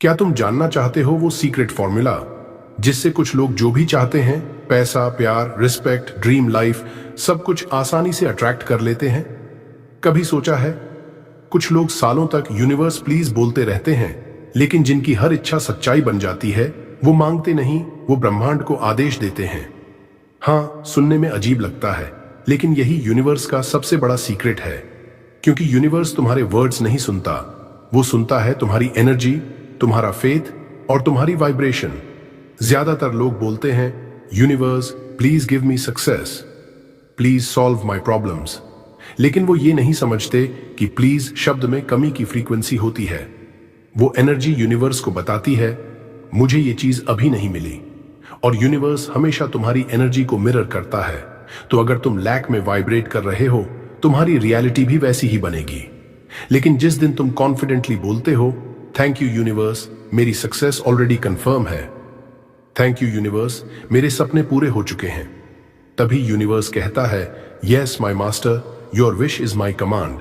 क्या तुम जानना चाहते हो वो सीक्रेट फॉर्मूला जिससे कुछ लोग जो भी चाहते हैं, पैसा, प्यार, रिस्पेक्ट, ड्रीम लाइफ, सब कुछ आसानी से अट्रैक्ट कर लेते हैं? कभी सोचा है कुछ लोग सालों तक यूनिवर्स प्लीज बोलते रहते हैं, लेकिन जिनकी हर इच्छा सच्चाई बन जाती है, वो मांगते नहीं, वो ब्रह्मांड को आदेश देते हैं। हाँ, सुनने में अजीब लगता है, लेकिन यही यूनिवर्स का सबसे बड़ा सीक्रेट है। क्योंकि यूनिवर्स तुम्हारे वर्ड्स नहीं सुनता, वो सुनता है तुम्हारी एनर्जी, तुम्हारा फेथ और तुम्हारी वाइब्रेशन। ज्यादातर लोग बोलते हैं, universe please give me success, please solve my problems, लेकिन वो ये नहीं समझते कि प्लीज शब्द में कमी की फ्रीक्वेंसी होती है। वो एनर्जी यूनिवर्स को बताती है, मुझे ये चीज अभी नहीं मिली, और यूनिवर्स हमेशा तुम्हारी एनर्जी को मिरर करता है। तो अगर तुम लैक में वाइब्रेट कर रहे हो, तुम्हारी रियलिटी भी वैसी ही बनेगी। लेकिन जिस दिन तुम कॉन्फिडेंटली बोलते हो, थैंक यू यूनिवर्स, मेरी सक्सेस ऑलरेडी कंफर्म है, थैंक यू यूनिवर्स, मेरे सपने पूरे हो चुके हैं, तभी यूनिवर्स कहता है, yes my master, your wish is my command.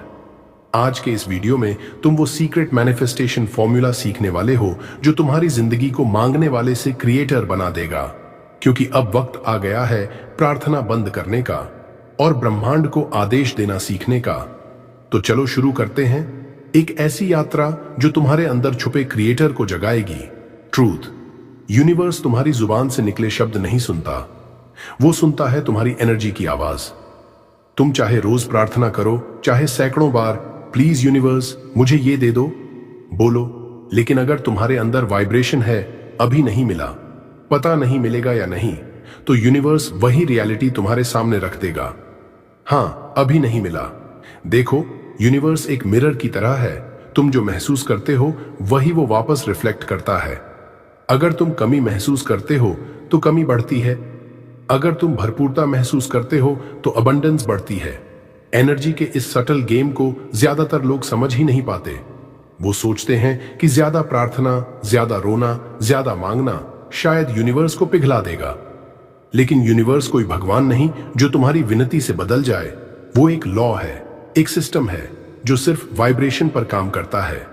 आज के इस वीडियो में तुम वो सीक्रेट मैनिफेस्टेशन फॉर्मूला सीखने वाले हो जो तुम्हारी जिंदगी को मांगने वाले से क्रिएटर बना देगा। क्योंकि अब वक्त आ गया है प्रार्थना बंद करने का और ब्रह्मांड को आदेश देना सीखने का। तो चलो शुरू करते हैं एक ऐसी यात्रा जो तुम्हारे अंदर छुपे क्रिएटर को जगाएगी। ट्रूथ। यूनिवर्स तुम्हारी जुबान से निकले शब्द नहीं सुनता, वो सुनता है तुम्हारी एनर्जी की आवाज। तुम चाहे रोज प्रार्थना करो, चाहे सैकड़ों बार, प्लीज यूनिवर्स मुझे ये दे दो बोलो, लेकिन अगर तुम्हारे अंदर वाइब्रेशन है, अभी नहीं मिला, पता नहीं मिलेगा या नहीं, तो यूनिवर्स वही रियलिटी तुम्हारे सामने रख देगा। हाँ, अभी नहीं मिला। देखो, यूनिवर्स एक मिरर की तरह है, तुम जो महसूस करते हो वही वो वापस रिफ्लेक्ट करता है। अगर तुम कमी महसूस करते हो तो कमी बढ़ती है, अगर तुम भरपूरता महसूस करते हो तो अबंडेंस बढ़ती है। एनर्जी के इस सटल गेम को ज्यादातर लोग समझ ही नहीं पाते। वो सोचते हैं कि ज्यादा प्रार्थना, ज्यादा रोना, ज्यादा मांगना शायद यूनिवर्स को पिघला देगा। लेकिन यूनिवर्स कोई भगवान नहीं जो तुम्हारी विनती से बदल जाए। वो एक लॉ है, एक सिस्टम है जो सिर्फ वाइब्रेशन पर काम करता है।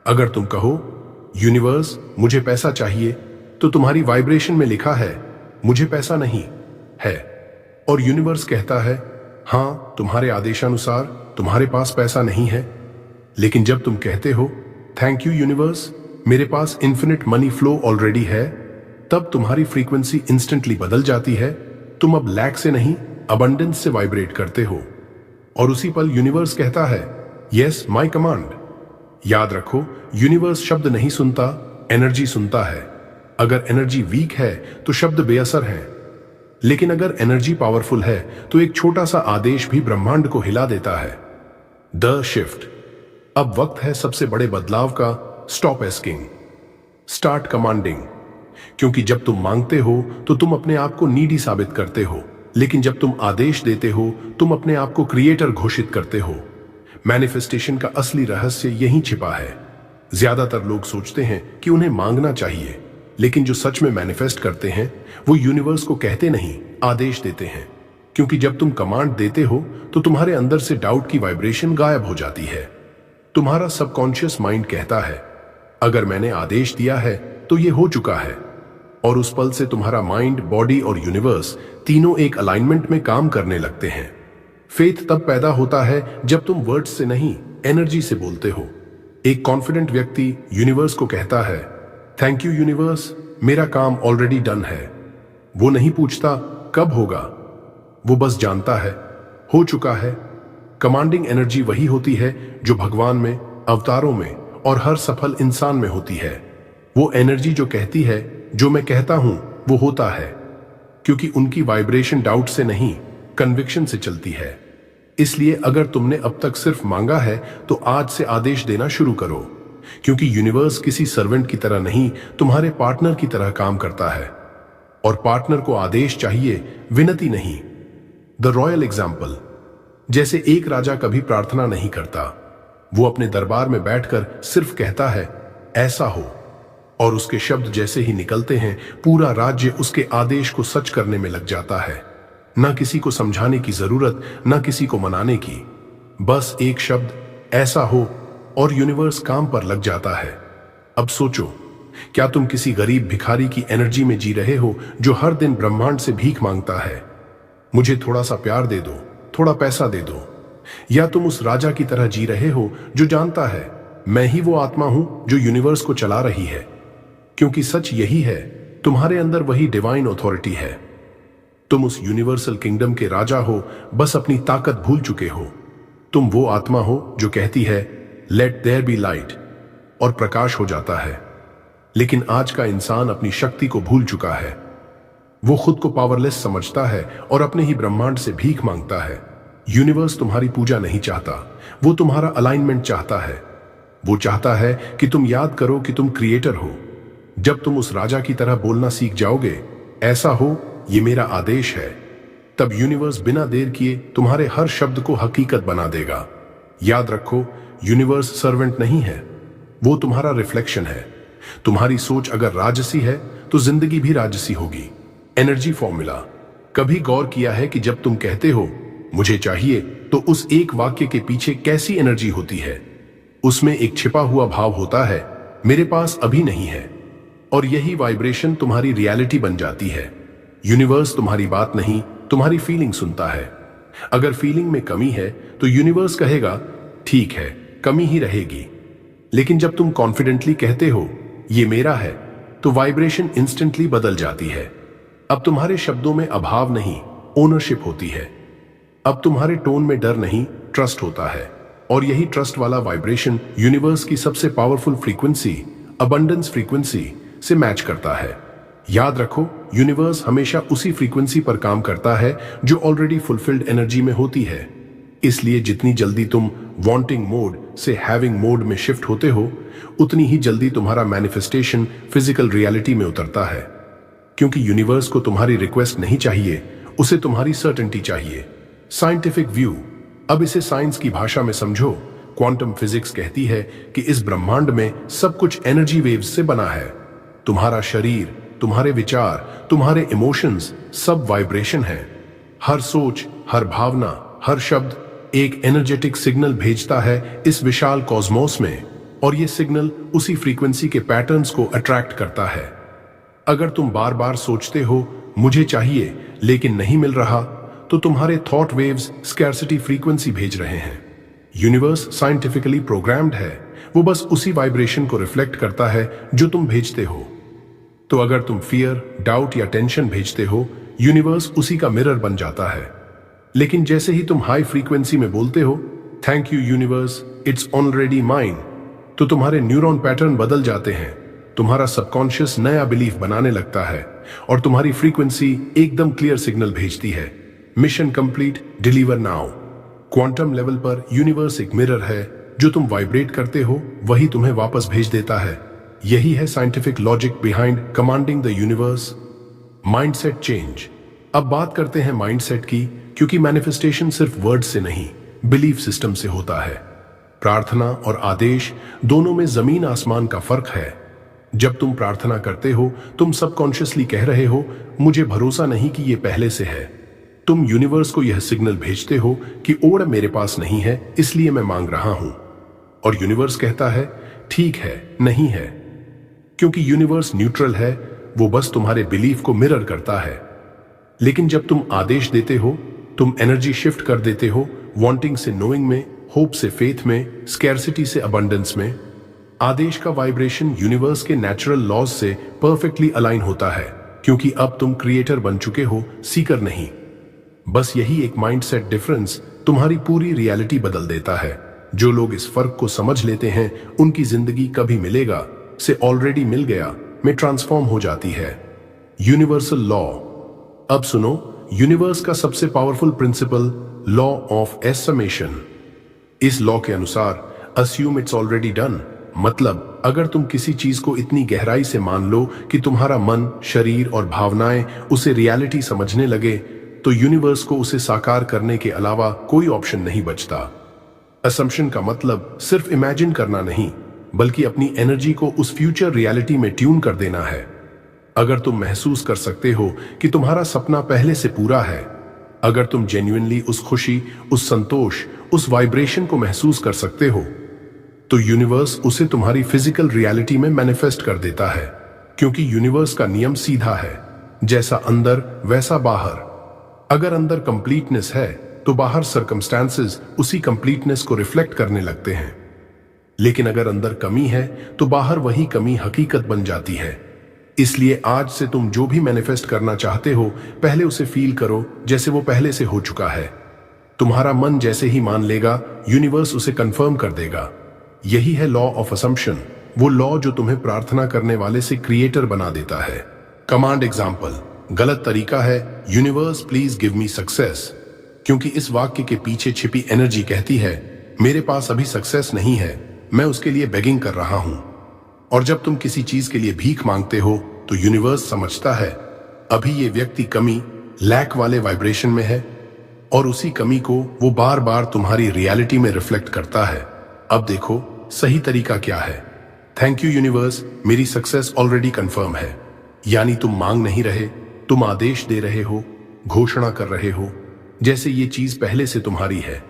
अगर तुम कहो, यूनिवर्स मुझे पैसा चाहिए, तो तुम्हारी वाइब्रेशन में लिखा है, मुझे पैसा नहीं है, और यूनिवर्स कहता है, हां, तुम्हारे आदेशानुसार तुम्हारे पास पैसा नहीं है। लेकिन जब तुम कहते हो, थैंक यू यूनिवर्स, मेरे पास इन्फिनिट मनी फ्लो ऑलरेडी है, तब तुम्हारी फ्रीक्वेंसी इंस्टेंटली बदल जाती है। तुम अब लैक से नहीं, अबंडेंस से वाइब्रेट करते हो, और उसी पल यूनिवर्स कहता है, यस माय कमांड। याद रखो, यूनिवर्स शब्द नहीं सुनता, एनर्जी सुनता है। अगर एनर्जी वीक है तो शब्द बेअसर हैं, लेकिन अगर एनर्जी पावरफुल है तो एक छोटा सा आदेश भी ब्रह्मांड को हिला देता है। The shift. अब वक्त है सबसे बड़े बदलाव का। Stop asking, start commanding. क्योंकि जब तुम मांगते हो तो तुम अपने आप को नीडी साबित करते हो, लेकिन जब तुम आदेश देते हो तुम अपने आप को क्रिएटर घोषित करते हो। मैनिफेस्टेशन का असली रहस्य यहीं छिपा है। ज्यादातर लोग सोचते हैं कि उन्हें मांगना चाहिए, लेकिन जो सच में मैनिफेस्ट करते हैं वो यूनिवर्स को कहते नहीं, आदेश देते हैं। क्योंकि जब तुम कमांड देते हो तो तुम्हारे अंदर से डाउट की वाइब्रेशन गायब हो जाती है। तुम्हारा सबकॉन्शियस माइंड कहता है, अगर मैंने आदेश दिया है तो ये हो चुका है, और उस पल से तुम्हारा माइंड, बॉडी और यूनिवर्स तीनों एक अलाइनमेंट में काम करने लगते हैं। फेथ तब पैदा होता है जब तुम वर्ड्स से नहीं, एनर्जी से बोलते हो। एक कॉन्फिडेंट व्यक्ति यूनिवर्स को कहता है, थैंक यू यूनिवर्स, मेरा काम ऑलरेडी डन है। वो नहीं पूछता कब होगा, वो बस जानता है हो चुका है। कमांडिंग एनर्जी वही होती है जो भगवान में, अवतारों में और हर सफल इंसान में होती है। वो एनर्जी जो कहती है, जो मैं कहता हूं वो होता है, क्योंकि उनकी वाइब्रेशन डाउट से नहीं, कन्विक्शन से चलती है। इसलिए अगर तुमने अब तक सिर्फ मांगा है तो आज से आदेश देना शुरू करो, क्योंकि यूनिवर्स किसी सर्वेंट की तरह नहीं, तुम्हारे पार्टनर की तरह काम करता है। और पार्टनर को आदेश चाहिए, विनती नहीं। The royal example. जैसे एक राजा कभी प्रार्थना नहीं करता, वो अपने दरबार में बैठकर सिर्फ कहता है, ऐसा हो, और उसके शब्द जैसे ही निकलते हैं पूरा राज्य उसके आदेश को सच करने में लग जाता है। ना किसी को समझाने की जरूरत, ना किसी को मनाने की, बस एक शब्द, ऐसा हो, और यूनिवर्स काम पर लग जाता है। अब सोचो, क्या तुम किसी गरीब भिखारी की एनर्जी में जी रहे हो जो हर दिन ब्रह्मांड से भीख मांगता है, मुझे थोड़ा सा प्यार दे दो, थोड़ा पैसा दे दो? या तुम उस राजा की तरह जी रहे हो जो जानता है मैं ही वो आत्मा हूं जो यूनिवर्स को चला रही है? क्योंकि सच यही है, तुम्हारे अंदर वही डिवाइन ऑथोरिटी है। तुम उस यूनिवर्सल किंगडम के राजा हो, बस अपनी ताकत भूल चुके हो। तुम वो आत्मा हो जो कहती है लेट देयर बी लाइट, और प्रकाश हो जाता है। लेकिन आज का इंसान अपनी शक्ति को भूल चुका है। वो खुद को पावरलेस समझता है और अपने ही ब्रह्मांड से भीख मांगता है। यूनिवर्स तुम्हारी पूजा नहीं चाहता, वो तुम्हारा अलाइनमेंट चाहता है। वो चाहता है कि तुम याद करो कि तुम क्रिएटर हो। जब तुम उस राजा की तरह बोलना सीख जाओगे, ऐसा हो, ये मेरा आदेश है, तब यूनिवर्स बिना देर किए तुम्हारे हर शब्द को हकीकत बना देगा। याद रखो, यूनिवर्स सर्वेंट नहीं है, वो तुम्हारा रिफ्लेक्शन है। तुम्हारी सोच अगर राजसी है तो जिंदगी भी राजसी होगी। Energy formula. कभी गौर किया है कि जब तुम कहते हो मुझे चाहिए, तो उस एक वाक्य के पीछे कैसी एनर्जी होती है? उसमें एक छिपा हुआ भाव होता है, मेरे पास अभी नहीं है। और यही वाइब्रेशन तुम्हारी रियलिटी बन जाती है। यूनिवर्स तुम्हारी बात नहीं, तुम्हारी फीलिंग सुनता है। अगर फीलिंग में कमी है तो यूनिवर्स कहेगा ठीक है, कमी ही रहेगी। लेकिन जब तुम कॉन्फिडेंटली कहते हो ये मेरा है, तो वाइब्रेशन इंस्टेंटली बदल जाती है। अब तुम्हारे शब्दों में अभाव नहीं, ओनरशिप होती है। अब तुम्हारे टोन में डर नहीं, ट्रस्ट होता है। और यही ट्रस्ट वाला वाइब्रेशन यूनिवर्स की सबसे पावरफुल फ्रीक्वेंसी, अबंडेंस फ्रीक्वेंसी, से मैच करता है। याद रखो, यूनिवर्स हमेशा उसी फ्रीक्वेंसी पर काम करता है जो ऑलरेडी फुलफिल्ड एनर्जी में होती है। इसलिए जितनी जल्दी तुम वांटिंग मोड से हैविंग मोड में शिफ्ट होते हो, उतनी ही जल्दी तुम्हारा मैनिफेस्टेशन फिजिकल रियलिटी में उतरता है। क्योंकि यूनिवर्स को तुम्हारी रिक्वेस्ट नहीं चाहिए, उसे तुम्हारी सर्टेनिटी चाहिए। Scientific view. अब इसे साइंस की भाषा में समझो। क्वांटम फिजिक्स कहती है कि इस ब्रह्मांड में सब कुछ एनर्जी वेव्स से बना है। तुम्हारा शरीर, तुम्हारे विचार, तुम्हारे इमोशंस, सब वाइब्रेशन है। हर सोच, हर भावना, हर शब्द एक एनर्जेटिक सिग्नल भेजता है इस विशाल कॉस्मोस में, और ये सिग्नल उसी फ्रीक्वेंसी के पैटर्न्स को अट्रैक्ट करता है। अगर तुम बार बार सोचते हो मुझे चाहिए लेकिन नहीं मिल रहा, तो तुम्हारे थॉट वेव्स स्कैर्सिटी फ्रीक्वेंसी भेज रहे हैं। यूनिवर्स साइंटिफिकली प्रोग्राम्ड है, वो बस उसी वाइब्रेशन को रिफ्लेक्ट करता है जो तुम भेजते हो। तो अगर तुम फियर, डाउट या टेंशन भेजते हो, यूनिवर्स उसी का मिरर बन जाता है। लेकिन जैसे ही तुम हाई फ्रीक्वेंसी में बोलते हो thank you universe, it's already mine, तो तुम्हारे न्यूरॉन पैटर्न बदल जाते हैं। तुम्हारा सबकॉन्शियस नया बिलीफ बनाने लगता है और तुम्हारी फ्रीक्वेंसी एकदम क्लियर सिग्नल भेजती है, mission complete, deliver now. Quantum level पर यूनिवर्स एक मिरर है, जो तुम वाइब्रेट करते हो वही तुम्हें वापस भेज देता है। यही है scientific logic behind commanding the universe. Mindset change. अब बात करते हैं माइंडसेट की, क्योंकि मैनिफेस्टेशन सिर्फ वर्ड से नहीं, बिलीफ सिस्टम से होता है। प्रार्थना और आदेश दोनों में जमीन आसमान का फर्क है। जब तुम प्रार्थना करते हो, तुम सबकॉन्शियसली कह रहे हो मुझे भरोसा नहीं कि ये पहले से है। तुम यूनिवर्स को यह सिग्नल भेजते हो कि ओड़ मेरे पास नहीं है, इसलिए मैं मांग रहा हूं। और यूनिवर्स कहता है ठीक है, नहीं है। क्योंकि यूनिवर्स न्यूट्रल है, वो बस तुम्हारे बिलीफ को मिरर करता है। लेकिन जब तुम आदेश देते हो, तुम एनर्जी शिफ्ट कर देते हो, वांटिंग से नोइंग में, होप से फेथ में, स्कैर्सिटी से अबंडेंस में। आदेश का वाइब्रेशन यूनिवर्स के नेचुरल लॉज से परफेक्टली अलाइन होता है, क्योंकि अब तुम क्रिएटर बन चुके हो, सीकर नहीं। बस यही एक माइंडसेट डिफरेंस तुम्हारी पूरी रियलिटी बदल देता है। जो लोग इस फर्क को समझ लेते हैं, उनकी जिंदगी कभी मिलेगा से ऑलरेडी मिल गया में ट्रांसफॉर्म हो जाती है। Universal law. अब सुनो, यूनिवर्स का सबसे पावरफुल प्रिंसिपल, लॉ ऑफ एसमेशन। इस लॉ के अनुसार अस्यूम इट्स ऑलरेडी डन। मतलब अगर तुम किसी चीज को इतनी गहराई से मान लो कि तुम्हारा मन, शरीर और भावनाएं उसे रियलिटी समझने लगे, तो यूनिवर्स को उसे साकार करने के अलावा कोई ऑप्शन नहीं बचता। असम्पशन का मतलब सिर्फ इमेजिन करना नहीं, बल्कि अपनी एनर्जी को उस फ्यूचर रियलिटी में ट्यून कर देना है। अगर तुम महसूस कर सकते हो कि तुम्हारा सपना पहले से पूरा है, अगर तुम जेन्युइनली उस खुशी, उस संतोष, उस वाइब्रेशन को महसूस कर सकते हो, तो यूनिवर्स उसे तुम्हारी फिजिकल रियलिटी में मैनिफेस्ट कर देता है, क्योंकि यूनिवर्स का नियम सीधा है, जैसा अंदर वैसा बाहर। अगर अंदर कंप्लीटनेस है तो बाहर सर्कमस्टांसेस उसी कंप्लीटनेस को रिफ्लेक्ट करने लगते हैं। लेकिन अगर अंदर कमी है तो बाहर वही कमी हकीकत बन जाती है। इसलिए आज से तुम जो भी मैनिफेस्ट करना चाहते हो, पहले उसे फील करो जैसे वो पहले से हो चुका है। तुम्हारा मन जैसे ही मान लेगा, यूनिवर्स उसे कंफर्म कर देगा। यही है लॉ ऑफ असम्पशन, वो लॉ जो तुम्हें प्रार्थना करने वाले से क्रिएटर बना देता है। कमांड एग्जाम्पल गलत तरीका है, universe please give me success, क्योंकि इस वाक्य के पीछे छिपी एनर्जी कहती है मेरे पास अभी सक्सेस नहीं है, मैं उसके लिए बेगिंग कर रहा हूं। और जब तुम किसी चीज के लिए भीख मांगते हो तो यूनिवर्स समझता है अभी ये व्यक्ति कमी, लैक वाले वाइब्रेशन में है, और उसी कमी को वो बार बार तुम्हारी रियलिटी में रिफ्लेक्ट करता है। अब देखो सही तरीका क्या है। थैंक यू यूनिवर्स, मेरी सक्सेस ऑलरेडी कंफर्म है। यानी तुम मांग नहीं रहे, तुम आदेश दे रहे हो, घोषणा कर रहे हो जैसे ये चीज पहले से तुम्हारी है।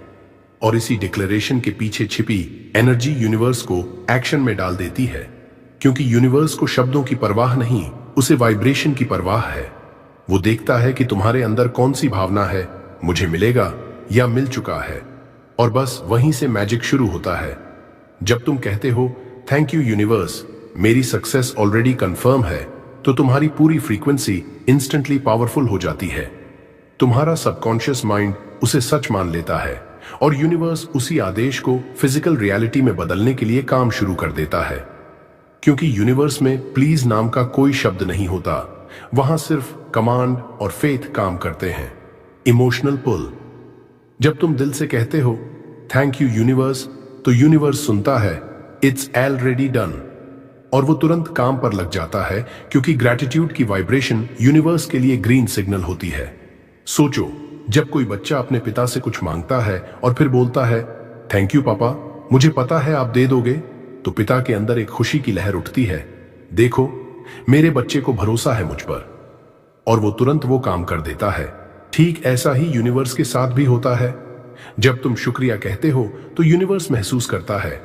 और इसी डिक्लेरेशन के पीछे छिपी एनर्जी यूनिवर्स को एक्शन में डाल देती है, क्योंकि यूनिवर्स को शब्दों की परवाह नहीं, उसे वाइब्रेशन की परवाह है। वो देखता है कि तुम्हारे अंदर कौन सी भावना है, मुझे मिलेगा या मिल चुका है, और बस वहीं से मैजिक शुरू होता है। जब तुम कहते हो थैंक यू यूनिवर्स, मेरी सक्सेस ऑलरेडी कंफर्म है, तो तुम्हारी पूरी फ्रीक्वेंसी इंस्टेंटली पावरफुल हो जाती है। तुम्हारा सबकॉन्शियस माइंड उसे सच मान लेता है और यूनिवर्स उसी आदेश को फिजिकल रियलिटी में बदलने के लिए काम शुरू कर देता है। क्योंकि यूनिवर्स में प्लीज नाम का कोई शब्द नहीं होता, वहां सिर्फ कमांड और फेथ काम करते हैं। इमोशनल पुल, जब तुम दिल से कहते हो थैंक यू यूनिवर्स, तो यूनिवर्स सुनता है इट्स ऑलरेडी डन, और वो तुरंत काम पर लग जाता है, क्योंकि ग्रैटिट्यूड की वाइब्रेशन यूनिवर्स के लिए ग्रीन सिग्नल होती है। सोचो, जब कोई बच्चा अपने पिता से कुछ मांगता है और फिर बोलता है थैंक यू पापा, मुझे पता है आप दे दोगे, तो पिता के अंदर एक खुशी की लहर उठती है। देखो, मेरे बच्चे को भरोसा है मुझ पर, और वो तुरंत वो काम कर देता है। ठीक ऐसा ही यूनिवर्स के साथ भी होता है। जब तुम शुक्रिया कहते हो तो यूनिवर्स महसूस करता है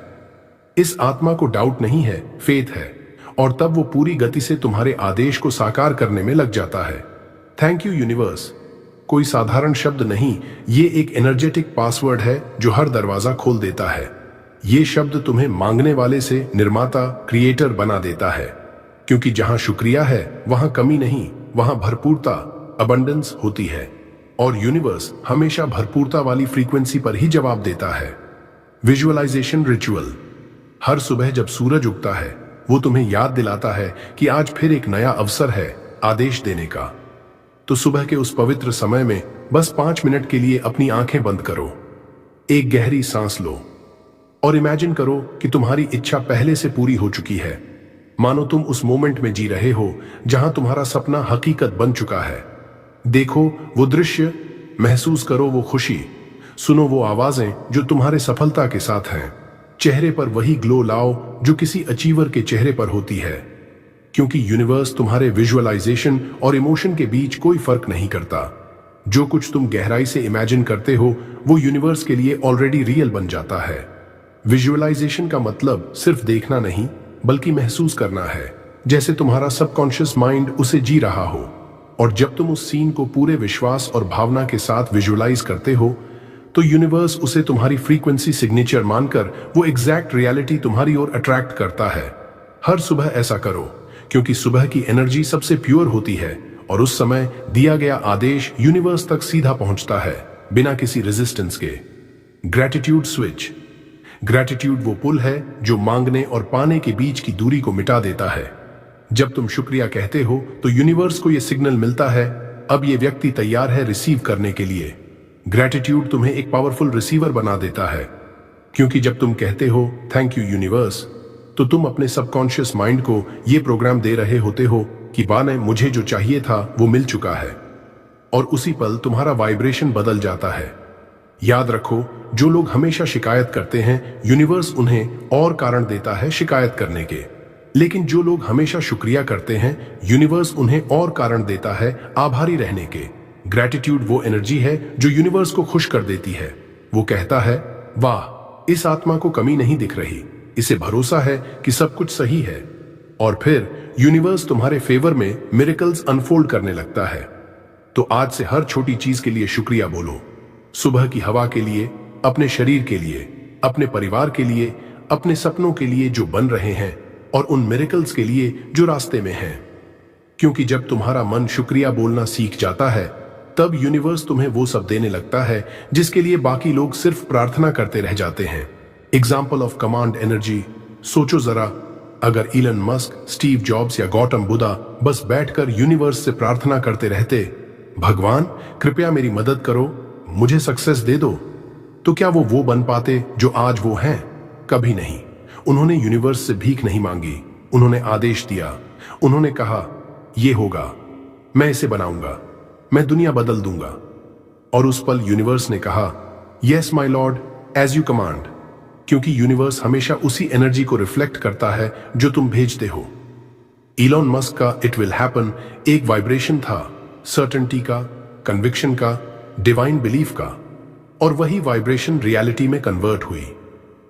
इस आत्मा को डाउट नहीं है, फेथ है, और तब वो पूरी गति से तुम्हारे आदेश को साकार करने में लग जाता है। थैंक यू यूनिवर्स कोई साधारण शब्द नहीं, ये एक एनर्जेटिक पासवर्ड है जो हर दरवाजा खोल देता है। ये शब्द तुम्हें मांगने वाले से निर्माता, क्रिएटर बना देता है, क्योंकि जहां शुक्रिया है वहां कमी नहीं, वहां भरपूरता, अबंडेंस होती है, और यूनिवर्स हमेशा भरपूरता वाली फ्रीक्वेंसी पर ही जवाब देता है। विजुअलाइजेशन रिचुअल, हर सुबह जब सूरज उगता है वो तुम्हें याद दिलाता है कि आज फिर एक नया अवसर है आदेश देने का। तो सुबह के उस पवित्र समय में बस 5 मिनट के लिए अपनी आंखें बंद करो, एक गहरी सांस लो और इमेजिन करो कि तुम्हारी इच्छा पहले से पूरी हो चुकी है। मानो तुम उस मोमेंट में जी रहे हो जहां तुम्हारा सपना हकीकत बन चुका है। देखो वो दृश्य, महसूस करो वो खुशी, सुनो वो आवाजें जो तुम्हारे सफलता के साथ हैं। चेहरे पर वही ग्लो लाओ जो किसी अचीवर के चेहरे पर होती है, क्योंकि यूनिवर्स तुम्हारे विजुअलाइजेशन और इमोशन के बीच कोई फर्क नहीं करता। जो कुछ तुम गहराई से इमेजिन करते हो वो यूनिवर्स के लिए ऑलरेडी रियल बन जाता है। विजुअलाइजेशन का मतलब सिर्फ देखना नहीं, बल्कि महसूस करना है, जैसे तुम्हारा सबकॉन्शियस माइंड उसे जी रहा हो। और जब तुम उस सीन को पूरे विश्वास और भावना के साथ विजुअलाइज करते हो तो यूनिवर्स उसे तुम्हारी फ्रीक्वेंसी सिग्नेचर मानकर वो एग्जैक्ट रियलिटी तुम्हारी ओर अट्रैक्ट करता है। हर सुबह ऐसा करो, क्योंकि सुबह की एनर्जी सबसे प्योर होती है और उस समय दिया गया आदेश यूनिवर्स तक सीधा पहुंचता है, बिना किसी रेजिस्टेंस के। ग्रैटिट्यूड स्विच, ग्रैटिट्यूड वो पुल है जो मांगने और पाने के बीच की दूरी को मिटा देता है। जब तुम शुक्रिया कहते हो तो यूनिवर्स को यह सिग्नल मिलता है अब ये व्यक्ति तैयार है रिसीव करने के लिए। ग्रैटिट्यूड तुम्हें एक पावरफुल रिसीवर बना देता है, क्योंकि जब तुम कहते हो थैंक यू यूनिवर्स, तो तुम अपने सबकॉन्शियस माइंड को यह प्रोग्राम दे रहे होते हो कि बाने मुझे जो चाहिए था वो मिल चुका है, और उसी पल तुम्हारा वाइब्रेशन बदल जाता है। याद रखो, जो लोग हमेशा शिकायत करते हैं यूनिवर्स उन्हें और कारण देता है शिकायत करने के, लेकिन जो लोग हमेशा शुक्रिया करते हैं यूनिवर्स उन्हें और कारण देता है आभारी रहने के। ग्रैटिट्यूड वो एनर्जी है जो यूनिवर्स को खुश कर देती है। वो कहता है वाह, इस आत्मा को कमी नहीं दिख रही, इसे भरोसा है कि सब कुछ सही है, और फिर यूनिवर्स तुम्हारे फेवर में मिरेकल्स अनफोल्ड करने लगता है। तो आज से हर छोटी चीज के लिए शुक्रिया बोलो। सुबह की हवा के लिए, अपने शरीर के लिए, अपने परिवार के लिए, अपने सपनों के लिए जो बन रहे हैं, और उन मिरेकल्स के लिए जो रास्ते में हैं। क्योंकि जब तुम्हारा मन शुक्रिया बोलना सीख जाता है, तब यूनिवर्स तुम्हें वो सब देने लगता है जिसके लिए बाकी लोग सिर्फ प्रार्थना करते रह जाते हैं। Example of command energy. सोचो जरा, अगर इलन मस्क, स्टीव जॉब्स या गौतम बुद्धा बस बैठकर यूनिवर्स से प्रार्थना करते रहते, भगवान कृपया मेरी मदद करो, मुझे सक्सेस दे दो, तो क्या वो बन पाते जो आज वो हैं? कभी नहीं। उन्होंने यूनिवर्स से भीख नहीं मांगी, उन्होंने आदेश दिया। उन्होंने कहा, ये होगा, मैं इसे बनाऊंगा, मैं दुनिया बदल दूंगा। और उस पल यूनिवर्स ने कहा, yes my lord, as you command. क्योंकि यूनिवर्स हमेशा उसी एनर्जी को रिफ्लेक्ट करता है जो तुम भेजते हो। इलॉन मस्क का इट विल हैपन एक वाइब्रेशन था, सर्टेनिटी का, कन्विक्शन का, डिवाइन बिलीफ का, और वही वाइब्रेशन रियलिटी में कन्वर्ट हुई।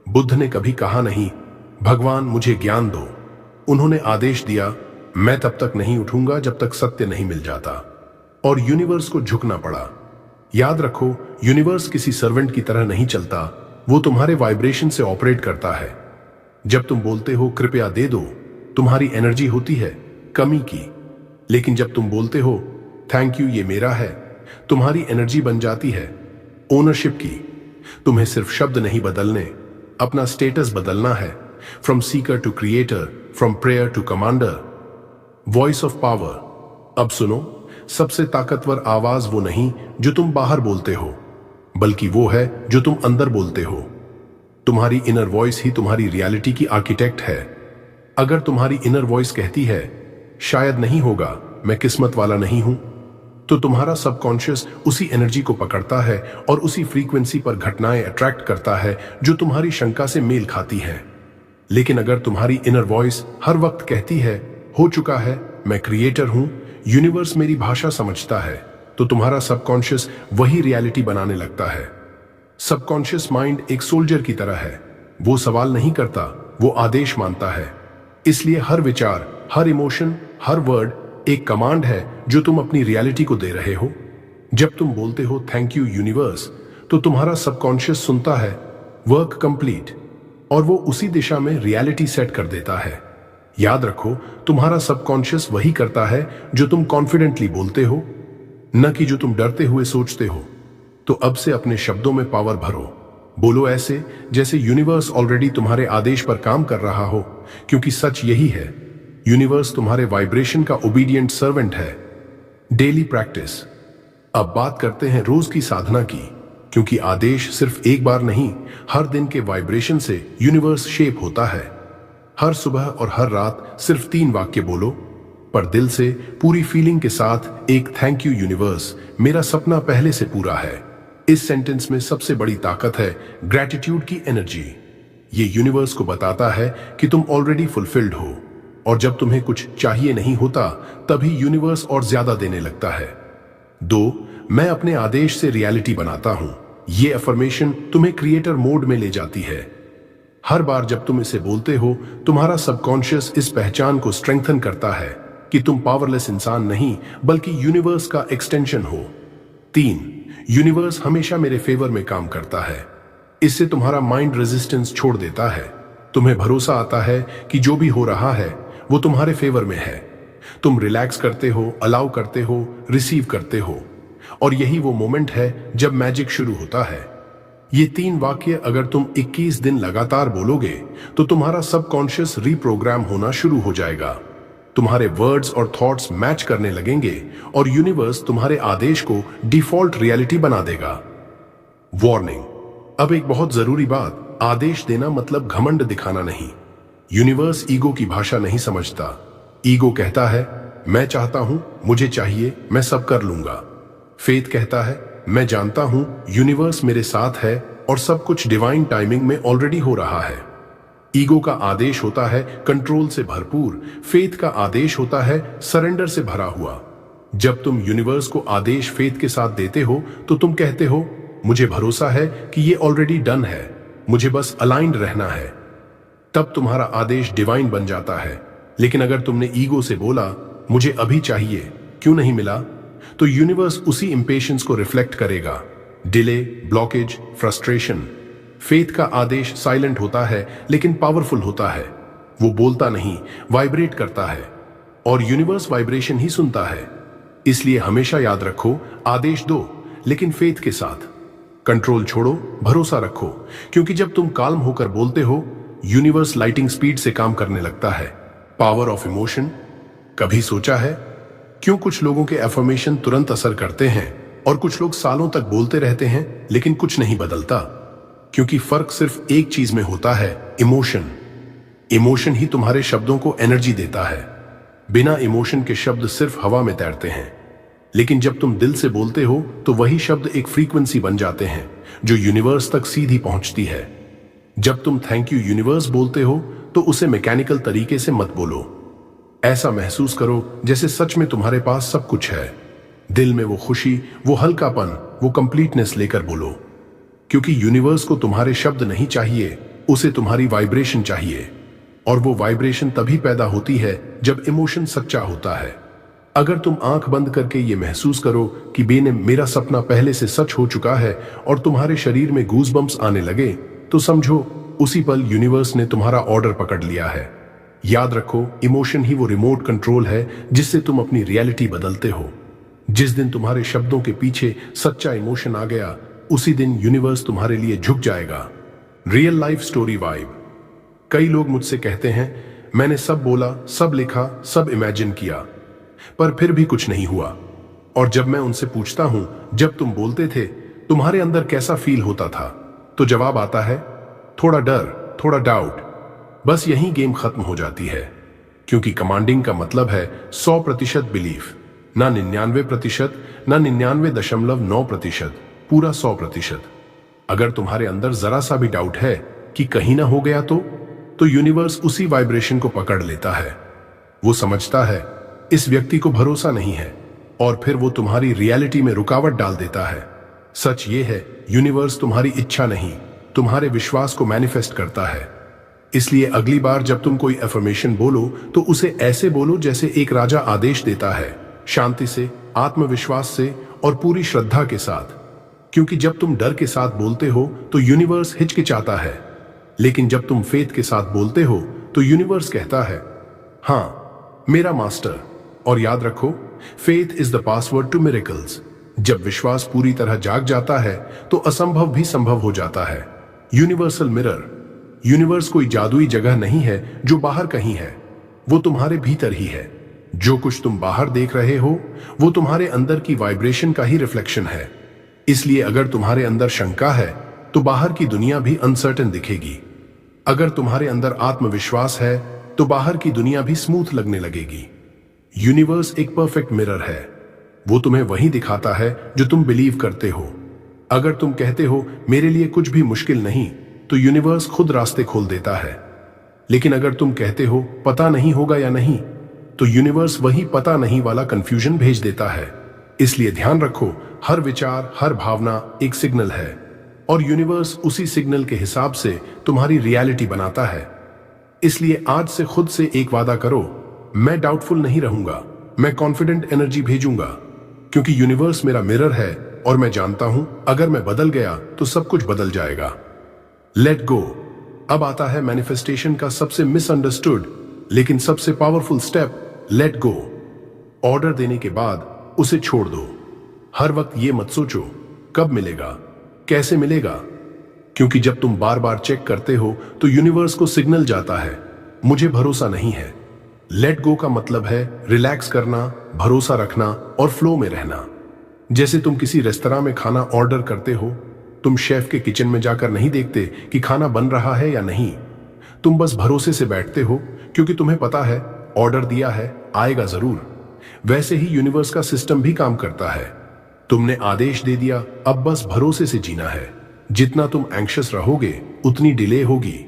बुद्ध ने कभी कहा नहीं, भगवान मुझे ज्ञान दो। उन्होंने आदेश दिया, मैं तब तक नहीं उठूंगा जब तक सत्य नहीं मिल जाता। और यूनिवर्स को झुकना पड़ा। याद रखो, यूनिवर्स किसी सर्वेंट की तरह नहीं चलता, वो तुम्हारे वाइब्रेशन से ऑपरेट करता है। जब तुम बोलते हो कृपया दे दो, तुम्हारी एनर्जी होती है कमी की। लेकिन जब तुम बोलते हो थैंक यू, ये मेरा है, तुम्हारी एनर्जी बन जाती है ओनरशिप की। तुम्हें सिर्फ शब्द नहीं बदलने, अपना स्टेटस बदलना है। From seeker to creator, from prayer to commander. Voice of power. अब सुनो, सबसे ताकतवर आवाज वो नहीं जो तुम बाहर बोलते हो, बल्कि वो है जो तुम अंदर बोलते हो। तुम्हारी इनर वॉइस ही तुम्हारी रियलिटी की आर्किटेक्ट है। अगर तुम्हारी इनर वॉइस कहती है शायद नहीं होगा, मैं किस्मत वाला नहीं हूं, तो तुम्हारा सबकॉन्शियस उसी एनर्जी को पकड़ता है और उसी फ्रीक्वेंसी पर घटनाएं अट्रैक्ट करता है जो तुम्हारी शंका से मेल खाती है। लेकिन अगर तुम्हारी इनर वॉइस हर वक्त कहती है हो चुका है, मैं क्रिएटर हूं, यूनिवर्स मेरी भाषा समझता है, तो तुम्हारा सबकॉन्शियस वही रियलिटी बनाने लगता है। सबकॉन्शियस माइंड एक सोल्जर की तरह है, वो सवाल नहीं करता, वो आदेश मानता है। इसलिए हर विचार, हर इमोशन, हर वर्ड एक कमांड है जो तुम अपनी रियलिटी को दे रहे हो। जब तुम बोलते हो थैंक यू यूनिवर्स, तो तुम्हारा सबकॉन्शियस सुनता है वर्क कंप्लीट, और वो उसी दिशा में रियलिटी सेट कर देता है। याद रखो, तुम्हारा सबकॉन्शियस वही करता है जो तुम कॉन्फिडेंटली बोलते हो, न कि जो तुम डरते हुए सोचते हो। तो अब से अपने शब्दों में पावर भरो। बोलो ऐसे जैसे यूनिवर्स ऑलरेडी तुम्हारे आदेश पर काम कर रहा हो, क्योंकि सच यही है, यूनिवर्स तुम्हारे वाइब्रेशन का ओबीडिएंट सर्वेंट है। Daily practice. अब बात करते हैं रोज की साधना की, क्योंकि आदेश सिर्फ एक बार नहीं, हर दिन के वाइब्रेशन से यूनिवर्स शेप होता है। हर सुबह और हर रात सिर्फ 3 वाक्य बोलो, पर दिल से, पूरी फीलिंग के साथ एक थैंक यू यूनिवर्स, मेरा सपना पहले से पूरा है। इस सेंटेंस में सबसे बड़ी ताकत है ग्रैटिट्यूड की एनर्जी। ये यूनिवर्स को बताता है कि तुम ऑलरेडी फुलफिल्ड हो, और जब तुम्हें कुछ चाहिए नहीं होता, तभी यूनिवर्स और ज्यादा देने लगता है। 2, मैं अपने आदेश से रियलिटी बनाता हूं। ये अफर्मेशन तुम्हें क्रिएटर मोड में ले जाती है। हर बार जब तुम इसे बोलते हो, तुम्हारा सबकॉन्शियस इस पहचान को स्ट्रेंथन करता है कि तुम पावरलेस इंसान नहीं, बल्कि यूनिवर्स का एक्सटेंशन हो। 3, यूनिवर्स हमेशा मेरे फेवर में काम करता है। इससे तुम्हारा माइंड रेजिस्टेंस छोड़ देता है। तुम्हें भरोसा आता है कि जो भी हो रहा है वो तुम्हारे फेवर में है। तुम रिलैक्स करते हो, अलाउ करते हो, रिसीव करते हो, और यही वो मोमेंट है जब मैजिक शुरू होता है। ये 3 वाक्य अगर तुम 21 दिन लगातार बोलोगे, तो तुम्हारा सबकॉन्शियस रीप्रोग्राम होना शुरू हो जाएगा। तुम्हारे वर्ड्स और थॉट्स मैच करने लगेंगे, और यूनिवर्स तुम्हारे आदेश को डिफॉल्ट रियलिटी बना देगा। वार्निंग। अब एक बहुत जरूरी बात, आदेश देना मतलब घमंड दिखाना नहीं। यूनिवर्स ईगो की भाषा नहीं समझता। ईगो कहता है मैं चाहता हूं, मुझे चाहिए, मैं सब कर लूंगा। फेथ कहता है मैं जानता हूं यूनिवर्स मेरे साथ है और सब कुछ डिवाइन टाइमिंग में ऑलरेडी हो रहा है। ईगो का आदेश होता है कंट्रोल से भरपूर, फेथ का आदेश होता है सरेंडर से भरा हुआ। जब तुम यूनिवर्स को आदेश फेथ के साथ देते हो, तो तुम कहते हो मुझे भरोसा है कि ये ऑलरेडी डन है, मुझे बस अलाइंड रहना है। तब तुम्हारा आदेश डिवाइन बन जाता है। लेकिन अगर तुमने ईगो से बोला मुझे अभी चाहिए, क्यों नहीं मिला, तो यूनिवर्स उसी इंपेशेंस को रिफ्लेक्ट करेगा। Delay, blockage, frustration. फेथ का आदेश साइलेंट होता है लेकिन पावरफुल होता है। वो बोलता नहीं, वाइब्रेट करता है, और यूनिवर्स वाइब्रेशन ही सुनता है। इसलिए हमेशा याद रखो, आदेश दो लेकिन फेथ के साथ। कंट्रोल छोड़ो, भरोसा रखो, क्योंकि जब तुम काल्म होकर बोलते हो, यूनिवर्स लाइटिंग स्पीड से काम करने लगता है। Power of emotion. कभी सोचा है क्यों कुछ लोगों के एफर्मेशन तुरंत असर करते हैं और कुछ लोग सालों तक बोलते रहते हैं लेकिन कुछ नहीं बदलता? क्योंकि फर्क सिर्फ एक चीज में होता है, इमोशन। इमोशन ही तुम्हारे शब्दों को एनर्जी देता है। बिना इमोशन के शब्द सिर्फ हवा में तैरते हैं, लेकिन जब तुम दिल से बोलते हो तो वही शब्द एक फ्रीक्वेंसी बन जाते हैं जो यूनिवर्स तक सीधी पहुंचती है। जब तुम थैंक यू यूनिवर्स बोलते हो तो उसे मैकेनिकल तरीके से मत बोलो। ऐसा महसूस करो जैसे सच में तुम्हारे पास सब कुछ है। दिल में वो खुशी, वो हल्कापन, वो कंप्लीटनेस लेकर बोलो, क्योंकि यूनिवर्स को तुम्हारे शब्द नहीं चाहिए, उसे तुम्हारी वाइब्रेशन चाहिए। और वो वाइब्रेशन तभी पैदा होती है जब इमोशन सच्चा होता है। अगर तुम आंख बंद करके ये महसूस करो कि बेने मेरा सपना पहले से सच हो चुका है और तुम्हारे शरीर में गूज़बम्प्स आने लगे, तो समझो उसी पल यूनिवर्स ने तुम्हारा ऑर्डर पकड़ लिया है। याद रखो, इमोशन ही वो रिमोट कंट्रोल है जिससे तुम अपनी रियलिटी बदलते हो। जिस दिन तुम्हारे शब्दों के पीछे सच्चा इमोशन आ गया, उसी दिन यूनिवर्स तुम्हारे लिए झुक जाएगा। Real life story vibe. कई लोग मुझसे कहते हैं, मैंने सब बोला, सब लिखा, सब इमेजिन किया, पर फिर भी कुछ नहीं हुआ। और जब मैं उनसे पूछता हूं, जब तुम बोलते थे तुम्हारे अंदर कैसा फील होता था, तो जवाब आता है, थोड़ा डर, थोड़ा डाउट। बस यही गेम खत्म हो जाती है, क्योंकि कमांडिंग का मतलब है 100% बिलीफ, ना 99%, ना 99.9%, पूरा 100%। अगर तुम्हारे अंदर जरा सा भी डाउट है कि कहीं ना हो गया तो यूनिवर्स उसी वाइब्रेशन को पकड़ लेता है। वो समझता है इस व्यक्ति को भरोसा नहीं है, और फिर वो तुम्हारी रियलिटी में रुकावट डाल देता है। सच ये है, यूनिवर्स तुम्हारी इच्छा नहीं, तुम्हारे विश्वास को मैनिफेस्ट करता है। इसलिए अगली बार जब तुम कोई अफर्मेशन बोलो तो उसे ऐसे बोलो जैसे एक राजा आदेश देता है, शांति से, आत्मविश्वास से और पूरी श्रद्धा के साथ। क्योंकि जब तुम डर के साथ बोलते हो तो यूनिवर्स हिचकिचाता है, लेकिन जब तुम फेथ के साथ बोलते हो तो यूनिवर्स कहता है, हाँ मेरा मास्टर। और याद रखो, faith is the password to miracles. जब विश्वास पूरी तरह जाग जाता है तो असंभव भी संभव हो जाता है। Universal mirror. यूनिवर्स कोई जादुई जगह नहीं है जो बाहर कहीं है, वो तुम्हारे भीतर ही है। जो कुछ तुम बाहर देख रहे हो वो तुम्हारे अंदर की वाइब्रेशन का ही रिफ्लेक्शन है। इसलिए अगर तुम्हारे अंदर शंका है तो बाहर की दुनिया भी अनसर्टेन दिखेगी। अगर तुम्हारे अंदर आत्मविश्वास है तो बाहर की दुनिया भी स्मूथ लगने लगेगी। यूनिवर्स एक परफेक्ट मिरर है, वो तुम्हें वही दिखाता है जो तुम बिलीव करते हो। अगर तुम कहते हो मेरे लिए कुछ भी मुश्किल नहीं, तो यूनिवर्स खुद रास्ते खोल देता है। लेकिन अगर तुम कहते हो पता नहीं होगा या नहीं, तो यूनिवर्स वही पता नहीं वाला कंफ्यूजन भेज देता है। इसलिए ध्यान रखो, हर विचार, हर भावना एक सिग्नल है, और यूनिवर्स उसी सिग्नल के हिसाब से तुम्हारी रियलिटी बनाता है। इसलिए आज से खुद से एक वादा करो, मैं डाउटफुल नहीं रहूंगा, मैं कॉन्फिडेंट एनर्जी भेजूंगा, क्योंकि यूनिवर्स मेरा मिरर है और मैं जानता हूं अगर मैं बदल गया तो सब कुछ बदल जाएगा। Let go. अब आता है मैनिफेस्टेशन का सबसे मिसअंडरस्टूड लेकिन सबसे powerful step, let go. Order देने के बाद उसे छोड़ दो। हर वक्त ये मत सोचो कब मिलेगा, कैसे मिलेगा, क्योंकि जब तुम बार बार चेक करते हो तो यूनिवर्स को सिग्नल जाता है, मुझे भरोसा नहीं है। लेट गो का मतलब है रिलैक्स करना, भरोसा रखना और फ्लो में रहना। जैसे तुम किसी रेस्तरां में खाना ऑर्डर करते हो, तुम शेफ के किचन में जाकर नहीं देखते कि खाना बन रहा है या नहीं, तुम बस भरोसे से बैठते हो क्योंकि तुम्हें पता है ऑर्डर दिया है, आएगा जरूर। वैसे ही यूनिवर्स का सिस्टम भी काम करता है। तुमने आदेश दे दिया, अब बस भरोसे से जीना है। जितना तुम एंग्शियस रहोगे उतनी डिले होगी,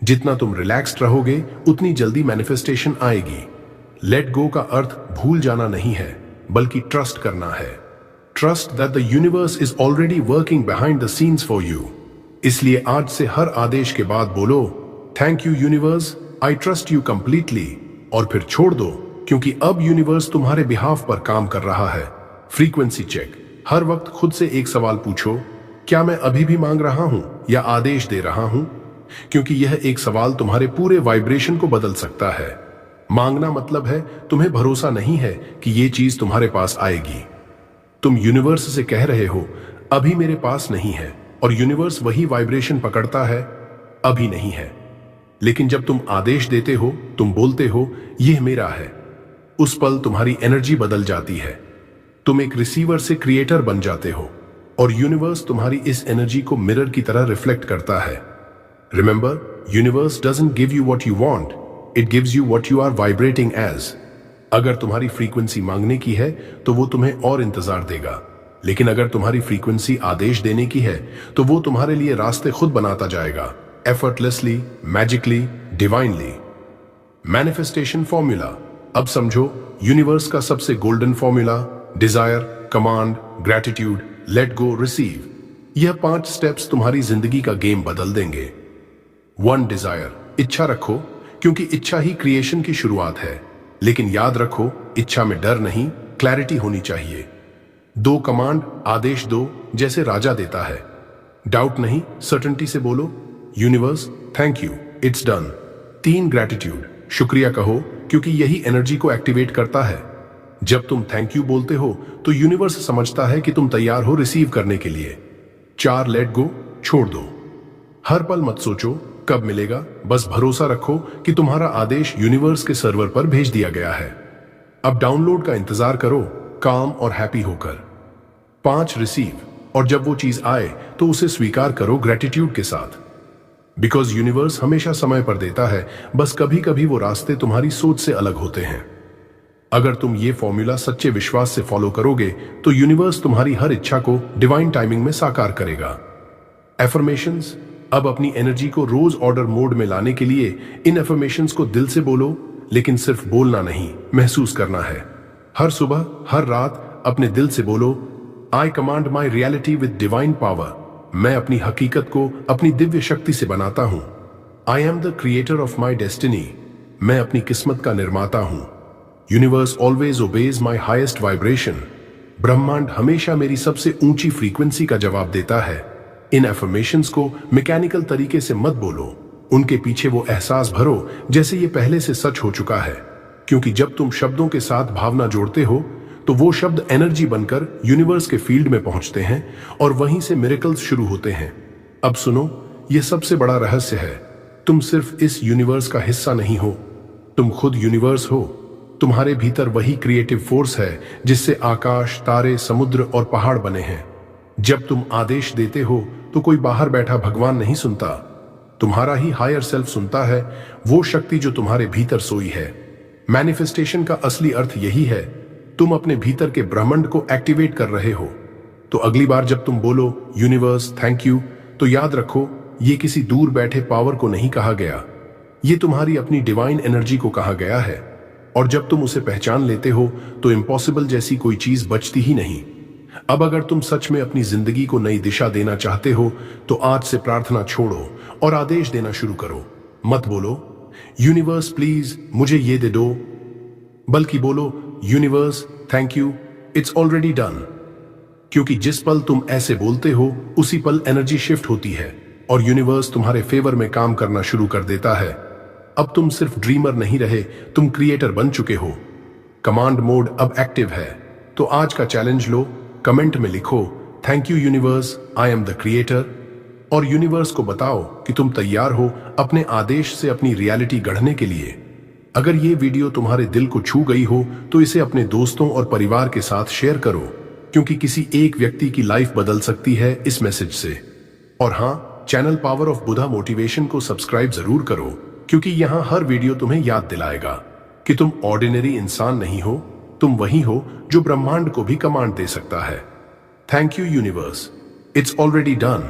जितना तुम रिलैक्स्ड रहोगे उतनी जल्दी मैनिफेस्टेशन आएगी। लेट गो का अर्थ भूल जाना नहीं है, बल्कि ट्रस्ट करना है। Trust that the universe is already working behind the scenes for you. इसलिए आज से हर आदेश के बाद बोलो, thank you universe, I trust you completely, और फिर छोड़ दो, क्योंकि अब यूनिवर्स तुम्हारे बिहाफ पर काम कर रहा है। Frequency check. हर वक्त खुद से एक सवाल पूछो, क्या मैं अभी भी मांग रहा हूं या आदेश दे रहा हूं? क्योंकि यह एक सवाल तुम्हारे पूरे वाइब्रेशन को बदल सकता है। मांगना मतलब है तुम्हें भरोसा नहीं है कि यह चीज तुम्हारे पास आएगी। तुम यूनिवर्स से कह रहे हो अभी मेरे पास नहीं है, और यूनिवर्स वही वाइब्रेशन पकड़ता है, अभी नहीं है। लेकिन जब तुम आदेश देते हो, तुम बोलते हो यह मेरा है, उस पल तुम्हारी एनर्जी बदल जाती है। तुम एक रिसीवर से क्रिएटर बन जाते हो, और यूनिवर्स तुम्हारी इस एनर्जी को मिरर की तरह रिफ्लेक्ट करता है। Remember, universe doesn't give you what you want, it gives you what you are vibrating as. अगर तुम्हारी फ्रीक्वेंसी मांगने की है तो वो तुम्हें और इंतजार देगा, लेकिन अगर तुम्हारी फ्रीक्वेंसी आदेश देने की है तो वो तुम्हारे लिए रास्ते खुद बनाता जाएगा, effortlessly, magically, divinely. Manifestation formula. अब समझो यूनिवर्स का सबसे golden formula, desire, command, gratitude, let go, receive. यह 5 स्टेप्स तुम्हारी जिंदगी का गेम बदल देंगे। 1. डिजायर। इच्छा रखो, क्योंकि इच्छा ही क्रिएशन की शुरुआत है। लेकिन याद रखो, इच्छा में डर नहीं, क्लैरिटी होनी चाहिए। 2. कमांड। आदेश दो जैसे राजा देता है। डाउट नहीं, सर्टेनिटी से बोलो, universe thank you, it's done. 3. Gratitude. शुक्रिया कहो, क्योंकि यही एनर्जी को एक्टिवेट करता है। जब तुम थैंक यू बोलते हो तो यूनिवर्स समझता है कि तुम तैयार हो रिसीव करने के लिए। 4. Let go. छोड़ दो। हर पल मत सोचो कब मिलेगा, बस भरोसा रखो कि तुम्हारा आदेश यूनिवर्स के सर्वर पर भेज दिया गया है। अब डाउनलोड का इंतजार करो, काम और हैप्पी होकर। 5. रिसीव। और जब वो चीज आए तो उसे स्वीकार करो ग्रेटिट्यूड के साथ, बिकॉज यूनिवर्स हमेशा समय पर देता है, बस कभी कभी वो रास्ते तुम्हारी सोच से अलग होते हैं। अगर तुम ये फॉर्मूला सच्चे विश्वास से फॉलो करोगे तो यूनिवर्स तुम्हारी हर इच्छा को डिवाइन टाइमिंग में साकार करेगा। एफर्मेशंस। अब अपनी एनर्जी को रोज ऑर्डर मोड में लाने के लिए इन एफर्मेशंस को दिल से बोलो, लेकिन सिर्फ बोलना नहीं, महसूस करना है। हर सुबह, हर रात अपने दिल से बोलो, आई command my reality with divine power. मैं अपनी हकीकत को अपनी दिव्य शक्ति से बनाता हूं। I am the creator of my destiny. मैं अपनी किस्मत का निर्माता हूं। यूनिवर्स ऑलवेज ओबेज माई हाईएस्ट वाइब्रेशन। ब्रह्मांड हमेशा मेरी सबसे ऊंची फ्रीक्वेंसी का जवाब देता है। इन एफर्मेशंस को मैकेनिकल तरीके से मत बोलो, उनके पीछे वो एहसास भरो जैसे ये पहले से सच हो चुका है। क्योंकि जब तुम शब्दों के साथ भावना जोड़ते हो तो वो शब्द एनर्जी बनकर यूनिवर्स के फील्ड में पहुंचते हैं, और वहीं से मिरेकल्स शुरू होते हैं। अब सुनो, ये सबसे बड़ा रहस्य है, तुम सिर्फ इस यूनिवर्स का हिस्सा नहीं हो, तुम खुद यूनिवर्स हो। तुम्हारे भीतर वही क्रिएटिव फोर्स है जिससे आकाश, तारे, समुद्र और पहाड़ बने हैं। जब तुम आदेश देते हो तो कोई बाहर बैठा भगवान नहीं सुनता, तुम्हारा ही हायर सेल्फ सुनता है, वो शक्ति जो तुम्हारे भीतर सोई है। मैनिफेस्टेशन का असली अर्थ यही है, तुम अपने भीतर के ब्रह्मांड को एक्टिवेट कर रहे हो। तो अगली बार जब तुम बोलो यूनिवर्स थैंक यू, तो याद रखो ये किसी दूर बैठे पावर को नहीं कहा गया, ये तुम्हारी अपनी डिवाइन एनर्जी को कहा गया है। और जब तुम उसे पहचान लेते हो तो इम्पॉसिबल जैसी कोई चीज बचती ही नहीं। अब अगर तुम सच में अपनी जिंदगी को नई दिशा देना चाहते हो तो आज से प्रार्थना छोड़ो और आदेश देना शुरू करो। मत बोलो यूनिवर्स प्लीज मुझे ये दे दो, बल्कि बोलो universe thank you, it's already done. क्योंकि जिस पल तुम ऐसे बोलते हो उसी पल एनर्जी शिफ्ट होती है और यूनिवर्स तुम्हारे फेवर में काम करना शुरू कर देता है। अब तुम सिर्फ ड्रीमर नहीं रहे, तुम क्रिएटर बन चुके हो। कमांड मोड अब एक्टिव है। तो आज का चैलेंज लो, कमेंट में लिखो thank you universe, I am the creator, और यूनिवर्स को बताओ कि तुम तैयार हो अपने आदेश से अपनी रियलिटी गढ़ने के लिए। अगर ये वीडियो तुम्हारे दिल को छू गई हो तो इसे अपने दोस्तों और परिवार के साथ शेयर करो, क्योंकि किसी एक व्यक्ति की लाइफ बदल सकती है इस मैसेज से। और हाँ, channel power of Buddha motivation को सब्सक्राइब जरूर करो, क्योंकि यहाँ हर वीडियो तुम्हें याद दिलाएगा कि तुम ऑर्डिनरी इंसान नहीं हो, तुम वही हो जो ब्रह्मांड को भी कमांड दे सकता है। Thank you universe, it's already done.